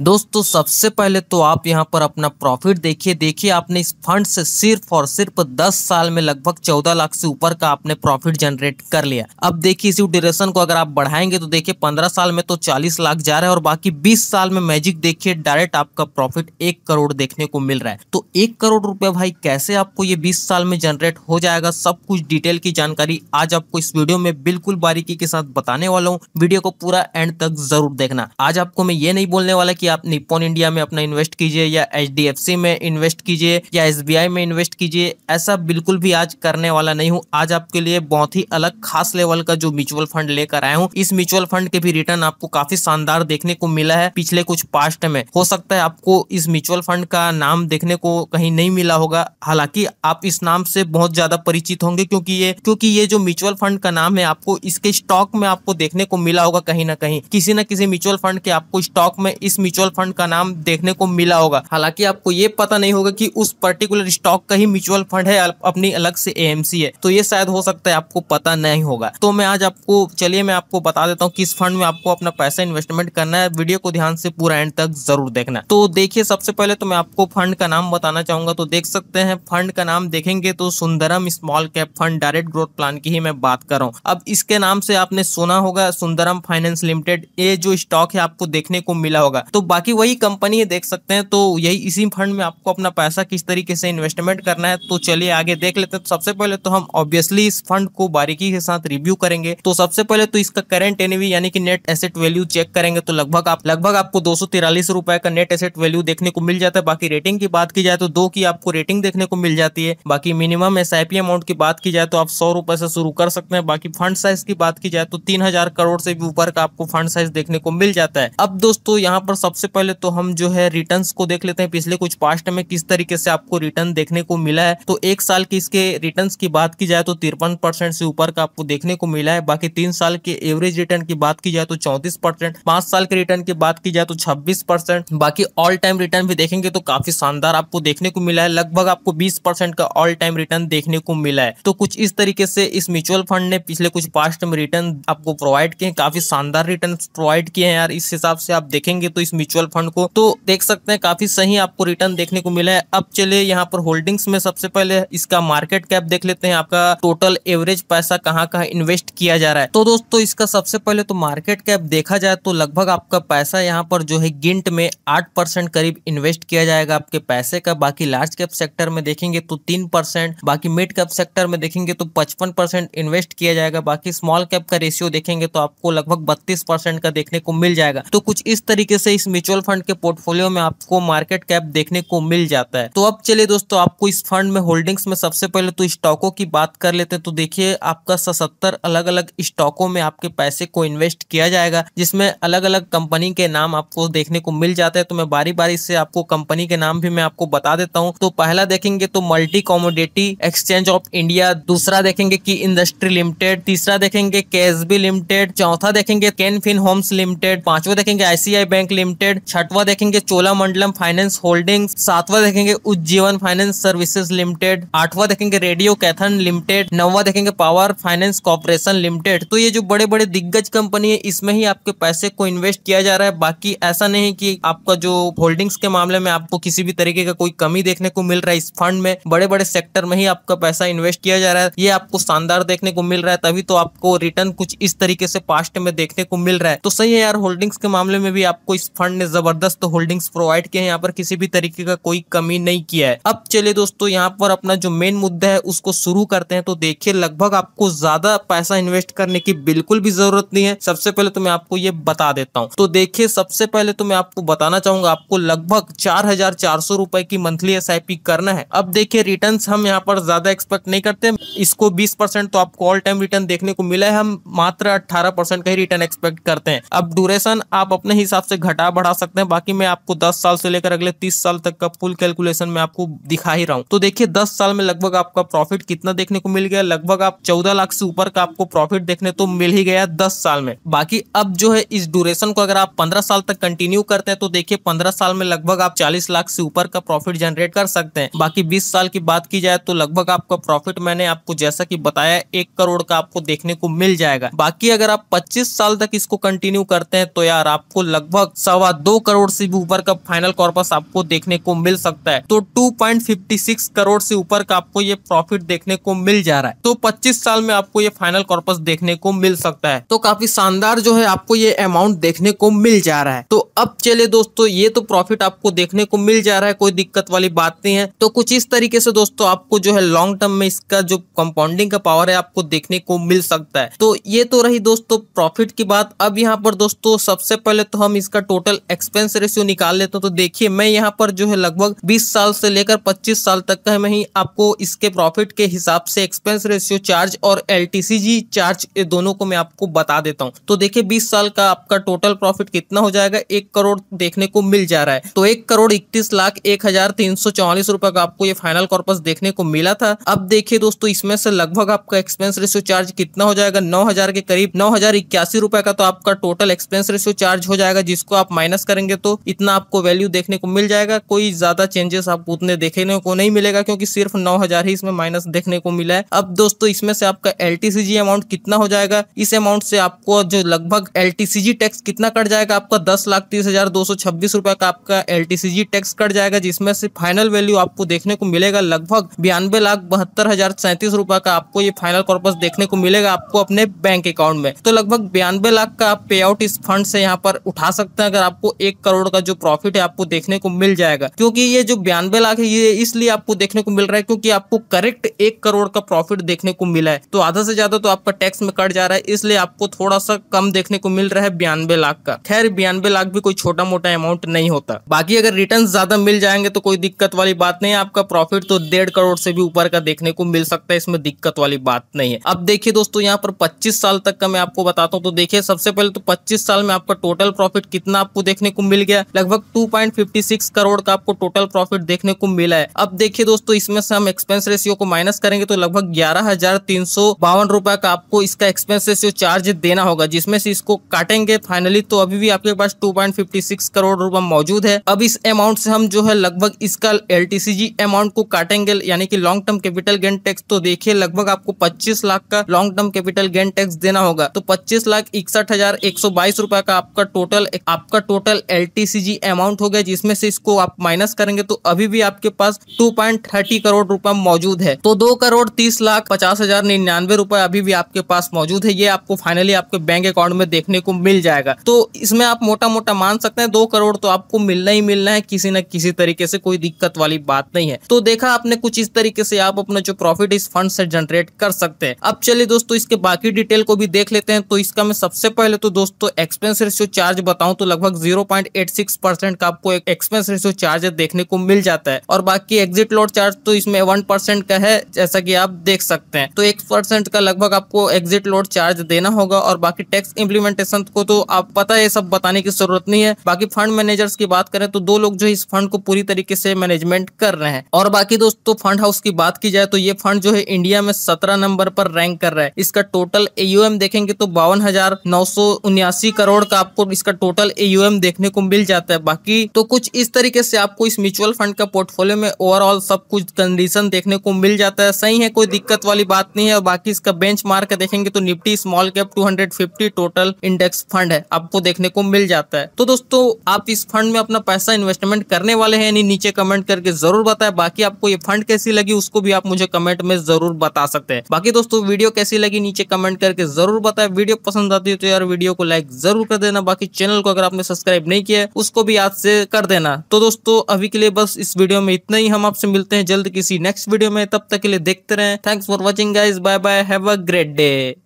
दोस्तों सबसे पहले तो आप यहाँ पर अपना प्रॉफिट देखिए आपने इस फंड से सिर्फ और सिर्फ 10 साल में लगभग 14 लाख से ऊपर का आपने प्रॉफिट जनरेट कर लिया। अब देखिए इसी ड्यूरेशन को अगर आप बढ़ाएंगे तो देखिए 15 साल में तो 40 लाख जा रहा है और बाकी 20 साल में मैजिक देखिए डायरेक्ट आपका प्रॉफिट 1 करोड़ देखने को मिल रहा है। तो 1 करोड़ रुपए भाई कैसे आपको ये 20 साल में जनरेट हो जाएगा, सब कुछ डिटेल की जानकारी आज आपको इस वीडियो में बिल्कुल बारीकी के साथ बताने वाला हूँ। वीडियो को पूरा एंड तक जरूर देखना। आज आपको मैं ये नहीं बोलने वाला कि आप निप्पॉन इंडिया में अपना इन्वेस्ट कीजिए या एचडीएफसी में इन्वेस्ट कीजिए या एसबीआई में इन्वेस्ट कीजिए, ऐसा बिल्कुल भी आज करने वाला नहीं हूं। आज आपके लिए बहुत ही अलग खास लेवल का जो म्यूचुअल फंड लेकर आया हूं। इस म्यूचुअल फंड के भी रिटर्न आपको काफी शानदार देखने को मिला है पिछले कुछ पास्ट में। हो सकता है आपको इस म्यूचुअल फंड का नाम देखने को कहीं नहीं मिला होगा, हालांकि आप इस नाम से बहुत ज्यादा परिचित होंगे क्योंकि ये जो म्यूचुअल फंड का नाम है आपको इसके स्टॉक में आपको देखने को मिला होगा कहीं ना कहीं, किसी न किसी म्यूचुअल फंड के आपको स्टॉक में इस म्यूचुअल फंड का नाम देखने को मिला होगा। हालांकि आपको ये पता नहीं होगा कि उस पर्टिकुलर स्टॉक का ही म्यूचुअल फंड है, अपनी अलग से एएमसी है, तो ये शायद हो सकता है आपको पता नहीं होगा। तो मैं आज मैं आपको बता देता हूँ किस फंड में आपको अपना पैसा इन्वेस्टमेंट करना है। वीडियो को ध्यान से पूरा एंड तक जरूर देखना। तो देखिए सबसे पहले तो मैं आपको फंड का नाम बताना चाहूंगा। तो देख सकते हैं फंड का नाम देखेंगे तो Sundaram small cap fund direct growth plan की ही मैं बात कर रहा हूँ। अब इसके नाम से आपने सुना होगा सुंदरम फाइनेंस लिमिटेड, ये जो स्टॉक है आपको देखने को मिला होगा। तो बाकी वही कंपनी है, देख सकते हैं। तो यही इसी फंड में आपको अपना पैसा किस तरीके से इन्वेस्टमेंट करना है, तो चलिए आगे देख लेते हैं। तो सबसे पहले तो हम ऑब्वियसली इस फंड को बारीकी के साथ रिव्यू करेंगे। तो सबसे पहले तो इसका करंट एनएवी यानी कि नेट एसेट वैल्यू चेक करेंगे तो लगभग आपको 243 रुपए का नेट एसेट वैल्यू देखने को मिल जाता है। बाकी रेटिंग की बात की जाए तो 2 की आपको रेटिंग देखने को मिल जाती है। बाकी मिनिमम एसआईपी अमाउंट की बात की जाए तो आप 100 रुपए से शुरू कर सकते हैं। बाकी फंड साइज की बात की जाए तो 3000 करोड़ से भी ऊपर का आपको फंड साइज देखने को मिल जाता है। अब दोस्तों यहाँ पर सबसे पहले तो हम जो है रिटर्न्स को देख लेते हैं, पिछले कुछ पास्ट में किस तरीके से आपको रिटर्न देखने को मिला है। तो 1 साल की इसके रिटर्न्स की बात की जाए तो 53% से ऊपर का आपको देखने को मिला है। बाकी 3 साल के एवरेज रिटर्न की बात की जाए तो 34%, 5 साल के रिटर्न की बात की जाए तो 26%। बाकी ऑल टाइम रिटर्न भी देखेंगे तो काफी शानदार आपको देखने को मिला है, लगभग आपको 20% का ऑल टाइम रिटर्न देखने को मिला है। तो कुछ इस तरीके से इस म्यूचुअल फंड ने पिछले कुछ पास्ट में रिटर्न आपको प्रोवाइड किए, काफी शानदार रिटर्न प्रोवाइड किए हैं यार। इस हिसाब से आप देखेंगे तो इस म्यूचुअल फंड को तो देख सकते हैं काफी सही आपको रिटर्न देखने को मिला है। अब चलिए यहाँ पर होल्डिंग्स में सबसे पहले इसका मार्केट कैप देख लेते हैं, आपका टोटल एवरेज पैसा कहाँ कहाँ इन्वेस्ट किया जा रहा है। तो दोस्तों इसका सबसे पहले तो मार्केट कैप देखा जाए तो लगभग आपका पैसा यहाँ पर जो है गिंट में 8% करीब इन्वेस्ट किया जाएगा आपके पैसे का। बाकी लार्ज कैप सेक्टर में देखेंगे तो 3%, बाकी मिड कैप सेक्टर में देखेंगे तो 55% इन्वेस्ट किया जाएगा। बाकी स्मॉल कैप का रेशियो देखेंगे तो आपको लगभग 32% का देखने को मिल जाएगा। तो कुछ इस तरीके से इस म्यूचुअल फंड के पोर्टफोलियो में आपको मार्केट कैप देखने को मिल जाता है। तो अब चलिए दोस्तों आपको इस फंड में होल्डिंग्स में सबसे पहले तो स्टॉकों की बात कर लेते हैं। तो देखिए आपका 77 अलग अलग स्टॉकों में आपके पैसे को इन्वेस्ट किया जाएगा, जिसमें अलग अलग कंपनी के नाम आपको देखने को मिल जाते हैं। तो मैं बारी बारी से आपको कंपनी के नाम भी मैं आपको बता देता हूँ। तो पहला देखेंगे तो multi commodity exchange of India, दूसरा देखेंगे की इंडस्ट्री लिमिटेड, तीसरा देखेंगे केएसबी लिमिटेड, चौथा देखेंगे कैन फिन होम्स लिमिटेड, पांचवा देखेंगे आईसीआई बैंक लिमिटेड, छठवा देखेंगे चोलामंडलम फाइनेंस होल्डिंग्स, सातवां देखेंगे उज्जीवन फाइनेंस सर्विसेज लिमिटेड, आठवां देखेंगे रेडियो कैथन लिमिटेड, नौवां देखेंगे पावर फाइनेंस कॉर्पोरेशन लिमिटेड। तो ये जो बड़े बड़े दिग्गज कंपनी है इसमें ही आपके पैसे को इन्वेस्ट किया जा रहा है। बाकी ऐसा नहीं कि आपका जो होल्डिंग्स के मामले में आपको किसी भी तरीके का कोई कमी देखने को मिल रहा है। इस फंड में बड़े बड़े सेक्टर में ही आपका पैसा इन्वेस्ट किया जा रहा है, ये आपको शानदार देखने को मिल रहा है, तभी तो आपको रिटर्न कुछ इस तरीके से पास्ट में देखने को मिल रहा है। तो सही है यार, होल्डिंग्स के मामले में भी आपको इस फंड ने जबरदस्त होल्डिंग्स प्रोवाइड किए हैं, यहाँ पर किसी भी तरीके का कोई कमी नहीं किया है। अब चलिए दोस्तों यहाँ पर अपना जो मेन मुद्दा है उसको शुरू करते हैं। तो देखिए लगभग आपको ज्यादा पैसा इन्वेस्ट करने की बिल्कुल भी जरूरत नहीं है। सबसे पहले तो मैं आपको ये बता देता हूँ। तो देखिए सबसे पहले तो मैं आपको बताना चाहूंगा आपको लगभग 4400 रुपए की मंथली एसआईपी करना है। अब देखिए रिटर्न्स हम यहाँ पर ज्यादा एक्सपेक्ट नहीं करते, इसको 20% तो आपको ऑल टाइम रिटर्न देखने को मिला है, हम मात्र 18% का ही रिटर्न एक्सपेक्ट करते हैं। अब ड्यूरेशन आप अपने हिसाब से घटा बढ़ा सकते हैं, बाकी मैं आपको 10 साल से लेकर अगले 30 साल तक का फुल कैलकुलेशन में आपको दिखा ही रहा हूँ। तो देखिए 10 साल में लगभग आपका प्रॉफिट कितना देखने को मिल गया, लगभग आप 14 लाख से ऊपर का आपको प्रॉफिट देखने तो मिल ही गया 10 साल में। बाकी अब जो है इस ड्यूरेशन को अगर आप 15 साल तक कंटिन्यू करते हैं तो देखिए 15 साल में लगभग आप 40 लाख से ऊपर का प्रॉफिट जनरेट कर सकते हैं। बाकी 20 साल की बात की जाए तो लगभग आपका प्रॉफिट मैंने आपको जैसा कि बताया 1 करोड़ का आपको देखने को मिल जाएगा। बाकी अगर आप 25 साल तक इसको कंटिन्यू करते हैं तो यार आपको लगभग 2 करोड़ से भी ऊपर का फाइनल कॉर्पस आपको देखने को मिल सकता है। तो 2.56 करोड़ से ऊपर का आपको ये प्रॉफिट देखने को मिल जा रहा है। तो 25 साल में आपको ये फाइनल कॉर्पस देखने को मिल सकता है। तो काफी शानदार जो है आपको ये अमाउंट देखने को मिल जा रहा है। तो अब चले दोस्तों, ये तो प्रॉफिट आपको देखने को मिल जा रहा है, कोई दिक्कत वाली बात नहीं है। तो कुछ इस तरीके से दोस्तों आपको जो है लॉन्ग टर्म में इसका जो कंपाउंडिंग का पावर है आपको देखने को मिल सकता है। तो ये तो रही दोस्तों प्रॉफिट की बात। अब यहाँ पर दोस्तों सबसे पहले तो हम इसका टोटल एक्सपेंस रेशियो निकाल लेते हैं। तो देखिए मैं यहाँ पर जो है लगभग 20 साल से लेकर 25 साल तक का मैं ही आपको इसके प्रॉफिट के हिसाब से एक्सपेंस रेशियो चार्ज और LTCG चार्ज दोनों को मैं आपको बता देता हूँ। तो देखिए 20 साल का आपका टोटल प्रॉफिट कितना हो जाएगा, 1 करोड़ देखने को मिल जा रहा है। तो 1,31,01,344 रुपए का आपको ये फाइनल कॉर्पस देखने को मिला था। अब देखिए दोस्तों इसमें से लगभग आपका एक्सपेंस रेशियो चार्ज कितना हो जाएगा, 9,000 के करीब 9,081 रुपए का तो आपका टोटल एक्सपेंस रेशियो चार्ज हो जाएगा, जिसको आप माइनस करेंगे तो इतना आपको वैल्यू देखने को मिल जाएगा। कोई ज्यादा चेंजेस आपको उतने देखने को नहीं मिलेगा क्योंकि सिर्फ 9,000 ही इसमें माइनस देखने को मिला है। अब दोस्तों इसमें से आपका LTCG अमाउंट कितना हो जाएगा, इस अमाउंट से आपको जो लगभग LTCG टैक्स कितना कट जाएगा, आपका 10,30,226 रुपए का आपका LTCG टैक्स कट जाएगा, जिसमें से फाइनल वैल्यू आपको देखने को मिलेगा लगभग 92,72,037 रुपए का आपको ये फाइनल कॉर्पस देखने को मिलेगा आपको अपने बैंक अकाउंट में। तो लगभग 92 लाख का आप पे आउट इस फंड से यहाँ पर उठा सकते हैं। अगर आपको 1 करोड़ का जो प्रॉफिट है आपको देखने को मिल जाएगा, क्योंकि ये जो 92 लाख है ये इसलिए आपको देखने को मिल रहा है क्योंकि आपको करेक्ट 1 करोड़ का प्रॉफिट देखने को मिला है। तो आधा से ज्यादा तो आपका टैक्स में कट जा रहा है, इसलिए आपको थोड़ा सा कम देखने को मिल रहा है 92 लाख का। खैर 92 लाख भी कोई छोटा मोटा अमाउंट नहीं होता। बाकी अगर रिटर्न ज्यादा मिल जाएंगे तो कोई दिक्कत वाली बात नहीं है, आपका प्रॉफिट तो 1.5 करोड़ से भी ऊपर का देखने को मिल सकता है, इसमें दिक्कत वाली बात नहीं है। अब देखिए दोस्तों यहाँ पर 25 साल तक का मैं आपको बताता हूँ। तो देखिए सबसे पहले तो 25 साल में आपका टोटल प्रॉफिट कितना आपको देखने को मिल गया, लगभग 2.56 करोड़ का आपको टोटल प्रॉफिट देखने को मिला है। अब देखिए दोस्तों इसमें से हम एक्सपेंस रेशियो को माइनस करेंगे तो लगभग 11,352 रुपए का आपको इसका एक्सपेंस रेशियो चार्ज देना होगा, जिसमें से इसको काटेंगे फाइनली तो अभी भी आपके पास 2.56 करोड़ रुपए मौजूद है। अब इस अमाउंट से हम जो है लगभग इसका LTCG अमाउंट को काटेंगे, यानी कि long term capital gain tax. तो देखिए लगभग आपको 25 लाख का long term capital gain tax देना होगा। तो 25,61,122 रुपए का आपका टोटल LTCG अमाउंट हो गया, जिसमें से इसको आप माइनस करेंगे तो अभी भी आपके पास 2.30 करोड़ रुपए मौजूद है। तो 2,30,50,099 रुपए अभी भी आपके पास मौजूद है। ये आपको फाइनली आपके बैंक अकाउंट में देखने को मिल जाएगा। तो इसमें आप मोटा मोटा मान सकते हैं 2 करोड़ तो आपको मिलना ही मिलना है किसी न किसी तरीके से, कोई दिक्कत वाली बात नहीं है। तो देखा आपने, कुछ इस तरीके से आप अपना जो प्रॉफिट इस फंड से जनरेट कर सकते हैं। अब चलिए दोस्तों इसके बाकी डिटेल को भी देख लेते हैं। तो इसका मैं सबसे पहले तो दोस्तों एक्सपेंस रेशियो चार्ज बताऊं तो लगभग 0.86% का आपको एक एक्सपेंस रेशियो चार्ज देखने को मिल जाता है, और बाकी एग्जिट लोड चार्ज तो इसमें 1% का है, जैसा कि आप देख सकते हैं। तो 1% का लगभग आपको एग्जिट लोड चार्ज देना होगा, और बाकी टैक्स इंप्लीमेंटेशन को तो आप पता है, सब बताने की जरूरत नहीं है। बाकी फंड मैनेजर्स की बात करें तो 2 लोग जो इस फंड को पूरी तरीके से मैनेजमेंट कर रहे हैं। और बाकी दोस्तों फंड हाउस की बात की जाए तो ये फंड जो है इंडिया में 17 नंबर पर रैंक कर रहा है। इसका टोटल AUM देखेंगे तो 52,979 करोड़ का आपको इसका टोटल AUM देखने को मिल जाता है। बाकी तो कुछ इस तरीके से आपको इस म्यूचुअल फंड का पोर्टफोलियो में ओवरऑल सब कुछ कंडीशन देखने को मिल जाता है, सही है, कोई दिक्कत वाली बात नहीं है। और बाकी इसका बेंचमार्क देखेंगे तो Nifty small cap 250 total index fund है, आपको देखने को मिल जाता है। तो दोस्तों आप इस फंड में अपना पैसा इन्वेस्टमेंट करने वाले हैं नहीं, नीचे कमेंट करके जरूर बताएं। बाकी आपको ये फंड कैसी लगी उसको भी आप मुझे कमेंट में जरूर बता सकते हैं। बाकी दोस्तों वीडियो कैसी लगी नीचे कमेंट करके जरूर बताएं। वीडियो पसंद आती है तो यार वीडियो को लाइक जरूर कर देना। बाकी चैनल को अगर आपने सब्सक्राइब नहीं किया है उसको भी आज से कर देना। तो दोस्तों अभी के लिए बस इस वीडियो में इतना ही, हम आपसे मिलते हैं जल्द किसी नेक्स्ट वीडियो में, तब तक के लिए देखते रहें। Thanks for watching guys, bye bye, have a great day.